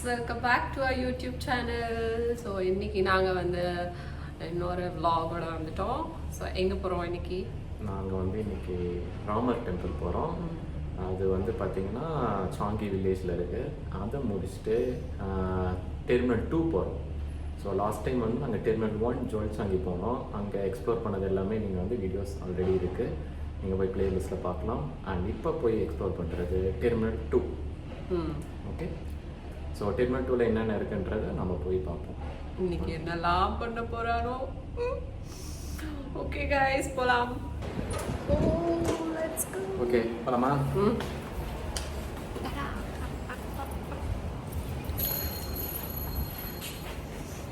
Welcome back to our YouTube channel. So இன்னைக்கு நாங்கள் வந்து இன்னொரு vlog-ஓட வந்துட்டோம். ஸோ எங்கே போகிறோம் இன்னைக்கு? நாங்கள் வந்து இன்னைக்கு ராமர் டெம்பிள் போகிறோம். அது வந்து பார்த்திங்கன்னா சாங்கி வில்லேஜில் இருக்குது. அதை முடிச்சுட்டு டெர்மினல் 2 போகிறோம். ஸோ லாஸ்ட் டைம் வந்து நாங்கள் டெர்மினல் 1 ஜோல் சாங்கி போனோம். அங்கே எக்ஸ்ப்ளோர் பண்ணது எல்லாமே நீங்கள் வந்து வீடியோஸ் ஆல்ரெடி இருக்குது, நீங்கள் போய் பிளேலிஸ்ட்டில் பார்க்கலாம். அண்ட் இப்போ போய் எக்ஸ்ப்ளோர் பண்ணுறது டெர்மினல் 2. ஓகே, ஸோ டெர்மினல் 2ல என்னென்ன இருக்குன்றதை நம்ம போய் பார்ப்போம். இன்னைக்கு என்னெல்லாம் பண்ண போகிறாரோ. ஓகே கைஸ், போகலாம். ஓகே, போகலாமா?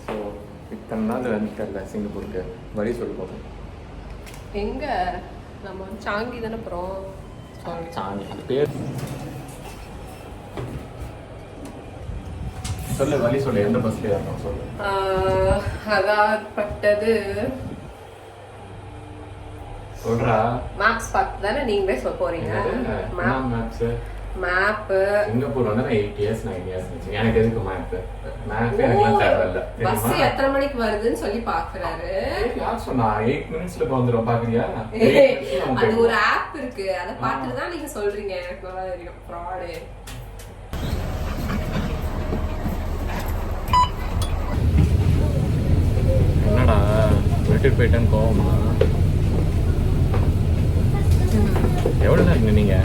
ஸோ இத்தனை நாள் வந்துட்டல சிங்கப்பூருக்கு, வழி சொல்லி போகிறோம். எங்கே? நம்ம சாங்கி தானே போகிறோம். சாங்கி அந்த பேர் சொல்லு, வழி சொல்லு, எந்த பஸ்ல ஏறணும் சொல்லு. அதான் பட்டது சொல்றா. மேப்ஸ் பார்த்து தானே நீங்களே சொல்ல போறீங்க. மேப்பு சிங்கப்பூர் வந்து 8 years 9 years எனக்கு எதுக்கு மேப் எனக்குலாம் தேவையில்ல. பஸ் எத்தனை மணிக்கு வருதுன்னு சொல்லி பாக்குறாரு. யார் சொன்னா 8 minutesல வந்துரும் பாக்குறியா? அது ஒரு ஆப் இருக்கு, அத பார்த்துட்டு தான் நீங்க சொல்றீங்க. எனக்கு நல்லா தெரியும் ஃப்ராட். என்னடா விட்டுட்டு போயிட்டேன்னு கோவமா? எவ்வளோ நேரம் நீங்க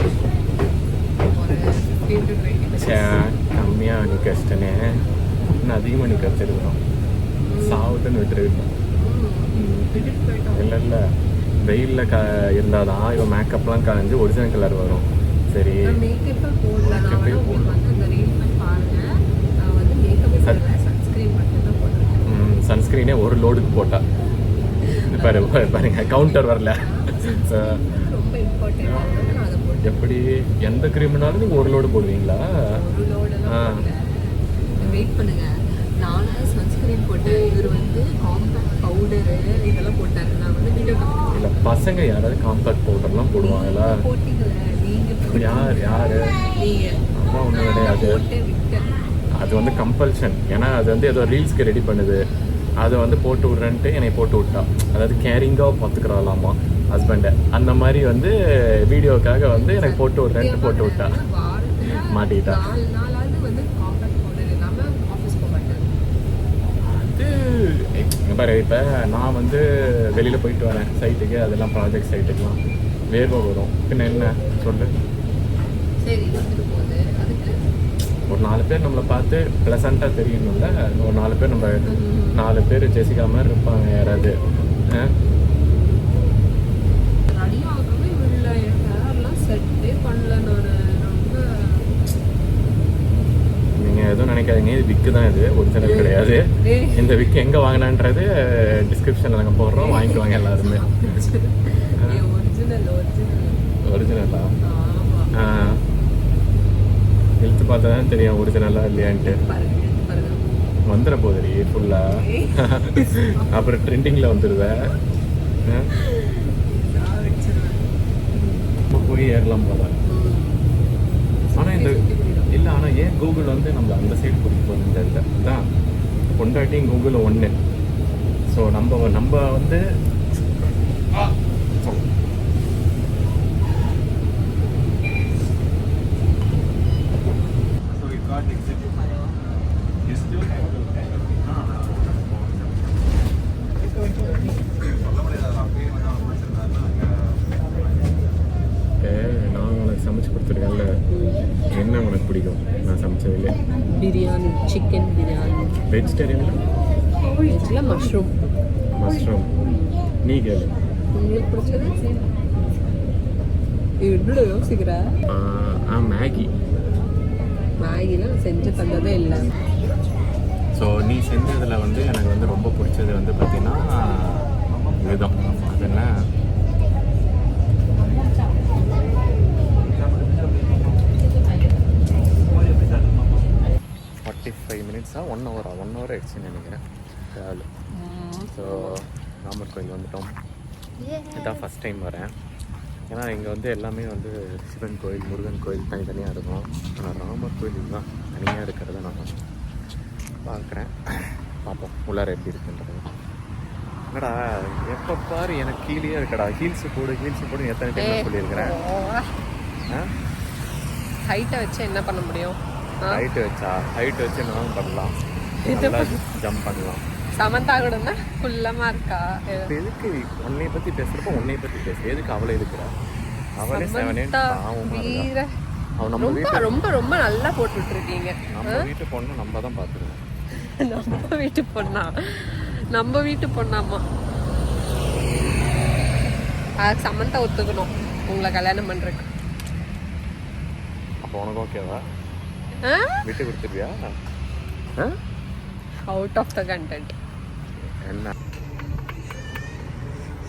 கம்மியாக நிற்கச்சிட்டனே, இன்னும் அதிகமாக நிற்கச்சிருக்கணும். சாவுட்டுன்னு விட்டுருக்கணும். இல்லை இல்லை, வெயிலில் இருந்தால் தான் இவன் மேக்கப்லாம் கலைஞ்சு ஒரிஜினல் கலர் வரும். சரி, சன்ஸ்கிரீனே ஒரு லோடுக்கு போட்டா பாருங்க, கவுண்டர் வரல. எப்படி எந்த கிரீம்னாலும் நீங்க ஒரு லோடு போடுவீங்களா? வெயிட் பண்ணுங்க, நானும் சன்ஸ்கிரீன் போட்டேன். இவர் வந்து காம்பேக்ட் பவுடர் இதெல்லாம் போட்டாரு. நான் வந்து வீடியோ இல்ல, பசங்க யாராவது காம்பேக்ட் பவுடர்லாம் போடுவாங்களா? நீங்க யாரு நீங்க அம்மா ஒன்றும் கிடையாது. அது வந்து கம்பல்ஷன். ஏன்னா அது வந்து ஏதோ ரீல்ஸ்க்கு ரெடி பண்ணுது. அதை வந்து போட்டு விட்றேன்ட்டு என்னை போட்டு விட்டா. அதாவது கேரிங்காக பார்த்துக்கிறாளாமா ஹஸ்பண்டை. அந்த மாதிரி வந்து வீடியோக்காக வந்து எனக்கு போட்டு விட்றேன்ட்டு போட்டு விட்டா. மாட்டிக்கிட்டா. அது பாரு, இப்போ நான் வந்து வெளியில் போயிட்டு வரேன் சைட்டுக்கு, அதெல்லாம் ப்ராஜெக்ட் சைட்டுக்கெலாம் வேர்வை வரும். பின்ன என்ன சொல்லு? ஒரு 4 பேர் நம்மளை பார்த்து ப்ளசண்ட்டாக தெரியணும்ல. ஒரு 4 பேர் நம்ம 4 பேர் ஜெசிகா மாதிரி இருப்பாங்க யாராவது. நீங்கள் எதுவும் நினைக்காதீங்க, இது விக்கு தான், இது ஒரிஜினல் கிடையாது. இந்த விக்கு எங்கே வாங்கினான்றது டிஸ்கிரிப்ஷனில் நாங்கள் போடுறோம், வாங்கிக்குவாங்க எல்லாருமே. ஒரிஜினலா? இழுத்து பார்த்தா தான் தெரியும் ஒரிஜினலா இல்லையான்ட்டு. வந்துட போகுது ஃபுல்லாக, அப்புறம் ட்ரெண்டிங்கில் வந்துடுவேன். போய் ஏறலாம் போல. ஆனால் இந்த இல்லை, ஆனால் ஏன் கூகுள் வந்து நம்மளை அந்த சைடு கூட்டிகிட்டு போகணுன்னு தெரியல. தான் கொண்டாட்டியும் கூகுள் ஒன்று. ஸோ நம்ம வந்து சமைச்சு கொடுத்துருக்கேன்ல, என்ன உனக்கு பிடிக்கும்? நான் சமைச்சதில்லை. பிரியாணி, சிக்கன் பிரியாணி. வெஜிடேரியனில்? வெஜ்ஜில் மஷ்ரூம். நீ கேளு, உங்களுக்கு பிடிச்சது? என்னோட யோசிக்கிற? மேகிலாம் செஞ்சு தந்ததே இல்லை. ஸோ நீ செஞ்சதில் வந்து எனக்கு வந்து ரொம்ப பிடிச்சது வந்து பார்த்தீங்கன்னா இதுதான். அது என்ன, 45 minutes 1 hour ஆயிடுச்சுன்னு நினைக்கிறேன் ட்ராவல். ஸோ ராமர் கோயில் வந்துட்டோம். இதான் ஃபஸ்ட் டைம் வரேன். ஏன்னா இங்கே வந்து எல்லாமே வந்து சிவன் கோயில், முருகன் கோயில் தனித்தனியாக இருக்கும். ஆனால் ராமர் கோயில் தான் தனியாக இருக்கிறத நான் பார்க்குறேன், பார்ப்போம் உள்ளார எப்படி இருக்குன்றது. என்னடா எப்போ பாரு எனக்கு கீழே இருக்கடா, ஹீல்ஸு போடு எத்தனை டைம் சொல்லியிருக்கிறேன். ஹைட்டை வச்சு என்ன பண்ண முடியும்? ஹைட்டு வச்சு என்ன பண்ணலாம், ஜம்ப் பண்ணலாம். சமந்தா கூட குள்ளமா இருக்கா. எதுக்கு உன்னைய பற்றி பேசுகிறப்போ உன்னைய பற்றி பேசு, எதுக்கு அவளை இருக்கிறா? அவளே ரொம்ப ரொம்ப நல்லா போட்டுட்டு இருக்கீங்க. நம்ம வீட்டு பொண்ணு நம்ம தான் பார்த்துருவோம். நம்ம வீட்டு பொண்ணாமா. சமந்தா ஒத்துக்கணும் உங்களை கல்யாணம் பண்றதுக்கு. அப்போ உனக்கு ஓகேவா? விட்டு கொடுத்துருவியா? அவுட் ஆஃப் த கண்டென்ட் என்ன?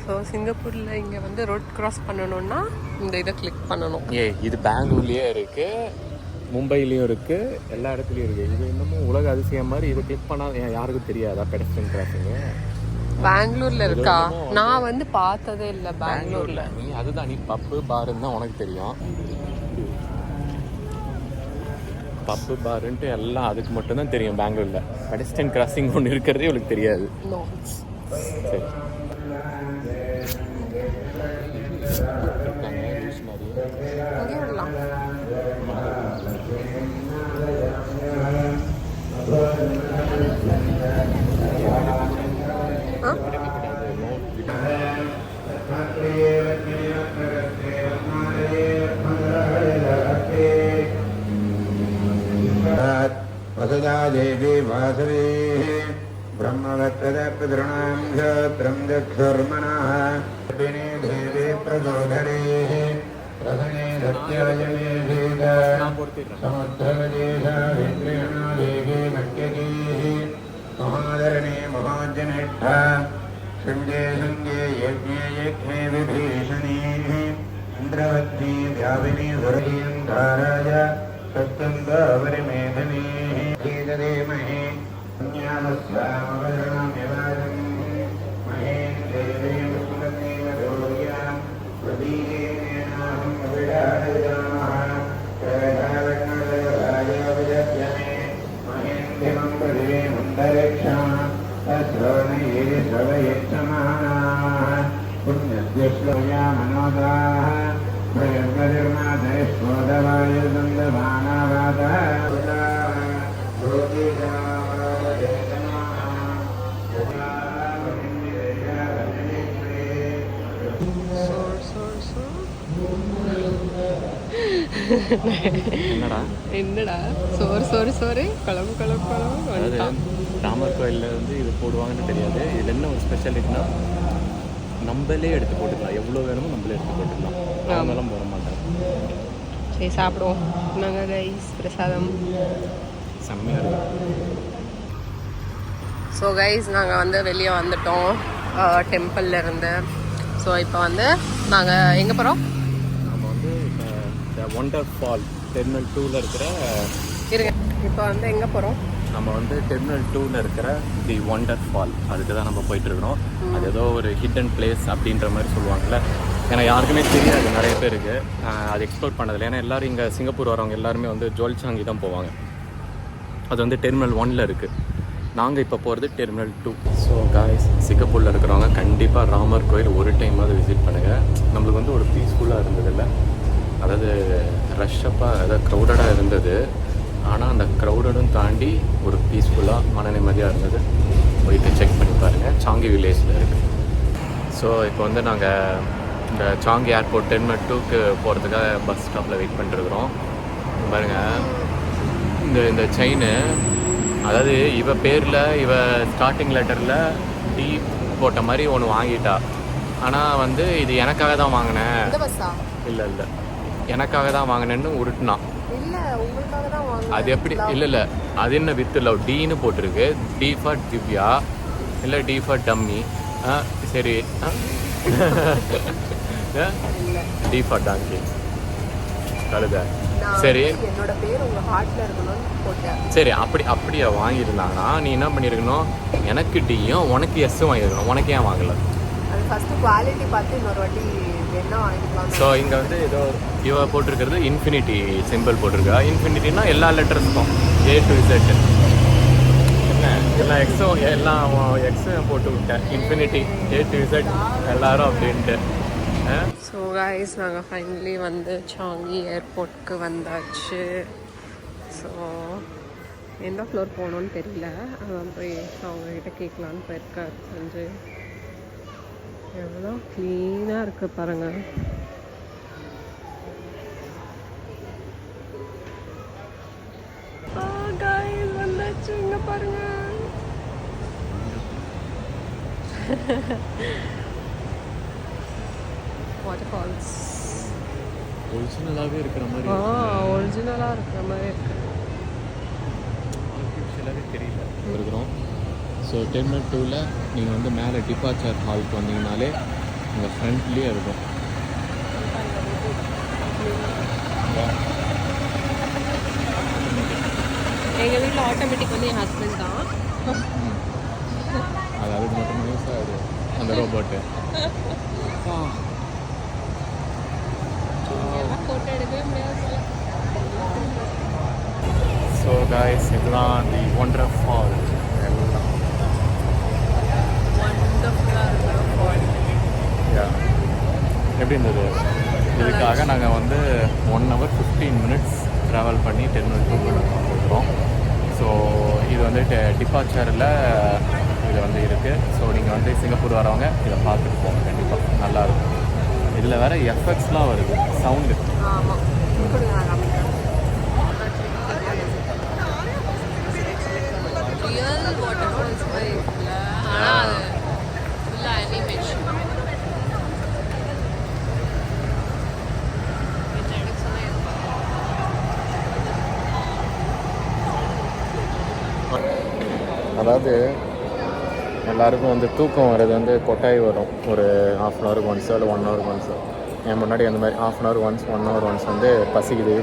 ஸோ சிங்கப்பூரில் இங்கே வந்து ரோட் கிராஸ் பண்ணணும்னா இந்த இதை கிளிக் பண்ணணும். இது பெங்களூர்லேயே இருக்குது, மும்பையிலையும் இருக்குது, எல்லா இடத்துலையும் இருக்குது. இது இன்னமும் உலக அதிசயம் மாதிரி. இது கிளிக் பண்ணால் யாருக்கும் தெரியாதா பெடஸ்ட்ரியன் கிராசிங்கு? பெங்களூரில் இருக்கா? நான் வந்து பார்த்ததே இல்லை பெங்களூரில். நீ அதுதான், நீ பப்பு பாருன்னு தான் உனக்கு தெரியும். பப்பு பாருன்ட்டு எல்லாம் அதுக்கு மட்டும்தான் தெரியும் பெங்களூரில். பெடஸ்ட்ரியன் கிராசிங் ஒன்று இருக்கிறதே இவளுக்கு தெரியாது. சரி वसुधा देवी वासवे ब्रह्मवत्तदप्रदृणां क्षत्रं दक्षुर्मणः पिने देवे प्रचोदरेः रसने सत्यायमे वेद समुद्रवदेशाभिन्द्रियणा देवे मह्यकेः महादरणे महाजनेष्ठा शृङ्गे शृङ्गे यज्ञे यज्ञे विभीषणेः इन्द्रवत्नी व्यापिनी सुरयं धाराय सत्यन्तावरिमेधनेः धीमहि ज्ञानस्यामवरणमिवारं महेन्द्रेण सुखमेव दोर्या प्रदीयेनाहं विडारयामः प्रधावन्नराजावजत्यमे महेन्द्रिमं प्रदेवन्तरिक्षाः तस्रोणये श्रवयच्छमानाः पुण्यद्यश्लोया मनोदाः प्रयन्मनिर्मातरिष्वोदवाय दन्दमानावातः என்னடா சோறு குழம்பு. அதாவது ராமர் கோயிலில் வந்து இது போடுவாங்கன்னு தெரியாது. இதில் என்ன ஒரு ஸ்பெஷாலிட்டினா நம்மளே எடுத்து போட்டுக்கலாம், எவ்வளோ வேணுமோ நம்மளே எடுத்து போட்டுக்கலாம், அவங்களாம் போட மாட்டாங்க. சரி சாப்பிடுவோம் நாங்கள் கைஸ். பிரசாதம் செம்மையாக இருக்கும். ஸோ கைஸ் நாங்கள் வந்து வெளியே வந்துட்டோம் டெம்பிளில் இருந்து. ஸோ இப்போ வந்து நாங்கள் எங்கே போகிறோம்? நம்ம வந்து இப்போ ஒண்டர் ஃபால் டெர்மினல் 2ல் இருக்கிற இப்போ வந்து எங்கே போகிறோம்? நம்ம வந்து டெர்மினல் 2ல் இருக்கிற தி ஒண்டர் ஃபால், அதுக்கு தான் நம்ம போயிட்டுருக்கிறோம். அது ஏதோ ஒரு ஹிடன் பிளேஸ் அப்படின்ற மாதிரி சொல்லுவாங்கள்ல. ஏன்னா யாருக்குமே தெரியாது நிறைய பேருக்கு, அது எக்ஸ்ப்ளோர் பண்ணதில்லை. ஏன்னா எல்லோரும் இங்கே சிங்கப்பூர் வரவங்க எல்லாருமே வந்து ஜோல்சாங்கி தான் போவாங்க. அது வந்து டெர்மினல் 1ல் இருக்குது. நாங்கள் இப்போ போகிறது டெர்மினல் 2. ஸோ காய்ஸ், சிங்கப்பூரில் இருக்கிறவங்க கண்டிப்பாக ராமர் கோயில் ஒரு டைமாவது விசிட் பண்ணுங்கள். நம்மளுக்கு வந்து ஒரு பீஸ்ஃபுல்லாக இருந்ததில்ல, அதாவது ரஷ்ஷப்பாக அதாவது க்ரௌடடாக இருந்தது. ஆனால் அந்த க்ரௌடடும் தாண்டி ஒரு பீஸ்ஃபுல்லாக மன நிம்மதியாக இருந்தது. போயிட்டு செக் பண்ணி பாருங்கள், சாங்கி வில்லேஜில் இருக்குது. ஸோ இப்போ வந்து நாங்கள் இந்த சாங்கி ஏர்போர்ட் டெர்மினல் 2க்கு போகிறதுக்காக பஸ் ஸ்டாப்பில் வெயிட் பண்ணிட்டுருக்குறோம். பாருங்கள், இந்த செயின், அதாவது இவ பேரில் இவ ஸ்டார்டிங் லெட்டரில் டி போட்ட மாதிரி ஒன்று வாங்கிட்டா. ஆனால் வந்து இது எனக்காக தான் வாங்கினேன், இல்லை எனக்காக தான் வாங்கினேன்னு உருட்டினான். அது எப்படி? இல்லை அது என்ன வித் லவ் டின்னு போட்டிருக்கு. டி ஃபார் திவ்யா, இல்லை டி ஃபார் டம்மி. சரி, டி ஃபார் டாங்கி கழுத. சரி சரி, அப்படியே வாங்கியிருந்தாங்கன்னா நீ என்ன பண்ணியிருக்கணும், எனக்கு டியும் உனக்கு எஸ்ஸும் வாங்கியிருக்கணும். உனக்கு ஏன் வாங்கலை? ஸோ இங்கே வந்து ஏதோ இவ போட்டிருக்கிறது இன்ஃபினிட்டி சிம்பிள் போட்டிருக்கா. இன்ஃபினிட்டினா எல்லா லெட்டர்ஸுக்கும் A to Z. எல்லாம் எக்ஸும் போட்டு விட்டேன். இன்ஃபினிட்டி A to Z எல்லாரும் அப்படின்ட்டு. ஸோ கைஸ் நாங்கள் ஃபைனலி வந்து சாங்கி ஏர்போர்ட்க்கு வந்தாச்சு. ஸோ எந்த ஃப்ளோர் போகணுன்னு தெரியல, அதான் போய் அவங்கக்கிட்ட கேட்கலான்னு போயிருக்காரு சஞ்சய். எவ்வளோ க்ளீனாக இருக்குது பாருங்கள். கைஸ் வந்தாச்சு, இங்கே பாருங்கள். வாட்டர்ஃபால்ஸ் ஒரிஜினலாகவே இருக்கிற மாதிரி ஒரிஜினலாக இருக்கிற மாதிரி இருக்கு. ஆர்டிஃபிஷியலாகவே தெரியல இருக்கிறோம். ஸோ டெர்மினல் 2ல் நீங்கள் வந்து மேலே டிபார்ச்சர் ஹாலுக்கு வந்தீங்கனாலே உங்கள் ஃப்ரண்ட்லேயே இருக்கும். எங்கள் வீட்டில் ஆட்டோமேட்டிக் வந்து என் ஹஸ்பண்ட் தான். அது அதுக்கு மட்டும் யூஸாக அது அந்த ரோபோட்டு. ஃபோட்டோ எடுக்கவே முடியாது. ஸோ காய்ஸ் இதுதான் தி ஒண்டர் ஃபால். எல்லாம் வண்டர்ஃபுல்லாக இருக்கிற ஃபால். எப்படி இருந்தது? இதுக்காக நாங்கள் வந்து 1 hour 15 minutes ட்ராவல் பண்ணி டெர்மினல் 2 போகிறோம். ஸோ இது வந்து டிபார்ச்சரில் இது வந்து இருக்குது. ஸோ நீங்கள் வந்து சிங்கப்பூர் வரவங்க இதை பார்த்துட்டு போங்க, கண்டிப்பாக நல்லாயிருக்கும். இதில் வேறு எஃபெக்ட்ஸ்லாம் வருது, சவுண்டு. ஆமாம், ரியல் வாட்டர் ஃபால்ஸ் மாதிரி இருக்குல்ல, ஆனால் அது ஃபுல்லாக அனிமேஷன். அதாவது எல்லாருக்கும் வந்து தூக்கம் வர்றது வந்து கொட்டாய் வரும். ஒரு 1/2 hour ஒன்ஸோ இல்லை 1 hour ஒன்ஸோ. என் முன்னாடி அந்த மாதிரி 1/2 hour ஒன்ஸ் 1 hour ஒன்ஸ் வந்து பசிக்குது.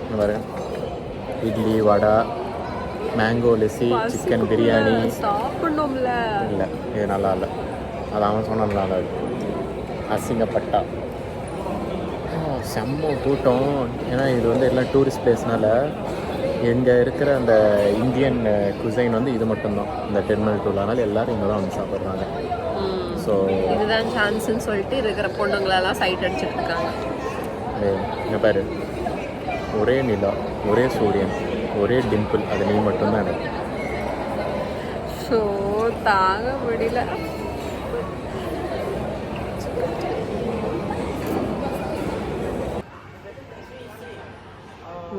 இந்த மாதிரி இட்லி, வடை, மேங்கோ லெஸ்ஸி, சிக்கன் பிரியாணி சாப்பிடணும்ல. இல்லை, இது நல்லா இல்லை. அது அவன் சொன்ன நல்லா இருக்கு. அசிங்கப்பட்டா செம்ம கூட்டம். ஏன்னா இது வந்து எல்லாம் டூரிஸ்ட் பிளேஸ்னால இங்கே இருக்கிற அந்த இந்தியன் குசைன் வந்து இது மட்டும்தான் இந்த டெர்மினல் 2. அதனால எல்லோரும் இங்கே தான் வந்து சாப்பிட்றாங்க. ஸோ இதுதான் சான்ஸ்ன்னு சொல்லிட்டு இருக்கிற பொண்ணுங்களெல்லாம் சைட் அடிச்சுட்டு இருக்காங்க. இங்கே பாரு, ஒரே நிலா, ஒரே சூரியன், ஒரே டிம்பிள், அது நீ மட்டும்தான் எனக்கு. ஸோ தாங்க முடியல.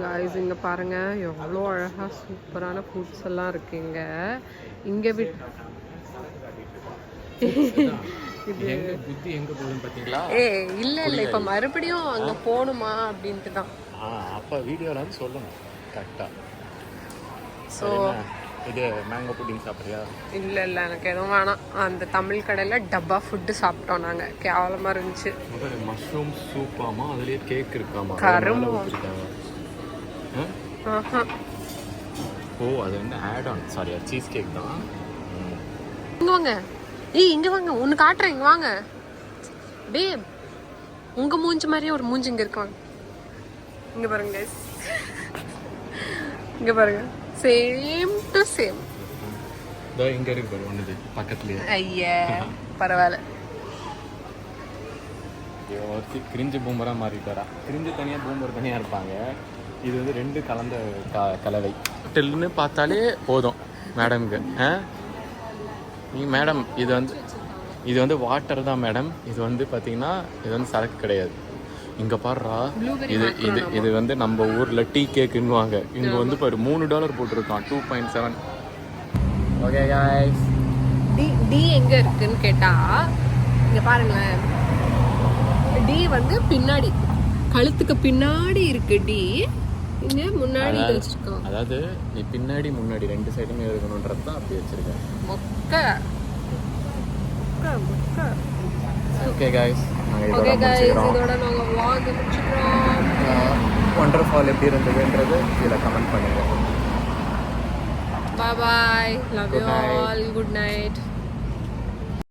காய்ஸ் இங்கே பாருங்கள், எவ்வளோ அழகாக சூப்பரான ஃபுட்ஸ் எல்லாம் இருக்குங்க. இங்கே புத்தி எங்கே போகுதுன்னு பார்த்தீங்களா? இல்லை இப்போ மறுபடியும் அங்கே போகணுமா அப்படின்ட்டு தான். அப்போ வீடியோவில் வந்து சொல்லணும் கரெக்டாக. ஸோ இது மேங்கோ புட்டிங் சாப்பிட்றியா? இல்லை எனக்கு எதுவும் வேணாம். அந்த தமிழ் கடையில் டப்பா ஃபுட்டு சாப்பிட்டோம் நாங்கள், கேவலமாக இருந்துச்சு. மஷ்ரூம் சூப்பாமா, அதுலேயே கேக் இருக்காமா, கரும்பு. ஓ அது வந்து ஆட் ஆன், சாரி அது சீஸ் கேக் தான். இங்கே வாங்க, இங்கே வாங்க, ஒன்று காட்டுறேன், இங்கே வாங்க. பேப், உங்கள் மூஞ்சி மாதிரியே ஒரு மூஞ்சி இங்கே இருக்குவாங்க. இங்கே பாருங்க, இங்கே பாருங்க, சேம் டு சேம். இங்கே இருக்கு பாரு ஒன்று பக்கத்துலேயே. ஐயா பரவாயில்ல. ஒருத்தி கிரிஞ்சு பூமராக மாறிட்டாரா. கிரிஞ்சு தனியாக பூமர் தனியாக இருப்பாங்க. இது வந்து 2 கலந்த கலவை. ஹோட்டல்னு பார்த்தாலே போதும் மேடம்க்கு. மேடம் இது வந்து வாட்டர் தான் மேடம். இது வந்து பார்த்தீங்கன்னா இது வந்து சரக்கு கிடையாது. இங்கே பாடுறா, இது வந்து நம்ம ஊரில் டீ கேக்குன்னுவாங்க. இங்கே வந்து பாரு $3 போட்டிருக்கான், 2.7. ஓகே गाइस, டி எங்கே இருக்குன்னு கேட்டால் இங்கே பாருங்களேன். டி வந்து பின்னாடி, கழுத்துக்கு பின்னாடி இருக்கு டி. இங்கே முன்னாடி வச்சிருக்கோம். அதாவது நீ பின்னாடி முன்னாடி 2 சைடுமே இருக்கணுன்றது தான் அப்படி வச்சிருக்கேன். ஓகே गाइस, இதோட நாங்கள் vlog முடிச்சுக்கிறோம். ஒண்டர் ஃபால் எப்படி இருந்ததுன்றது இதில் கமெண்ட் பண்ணுங்க. Bye bye, love you all, good night.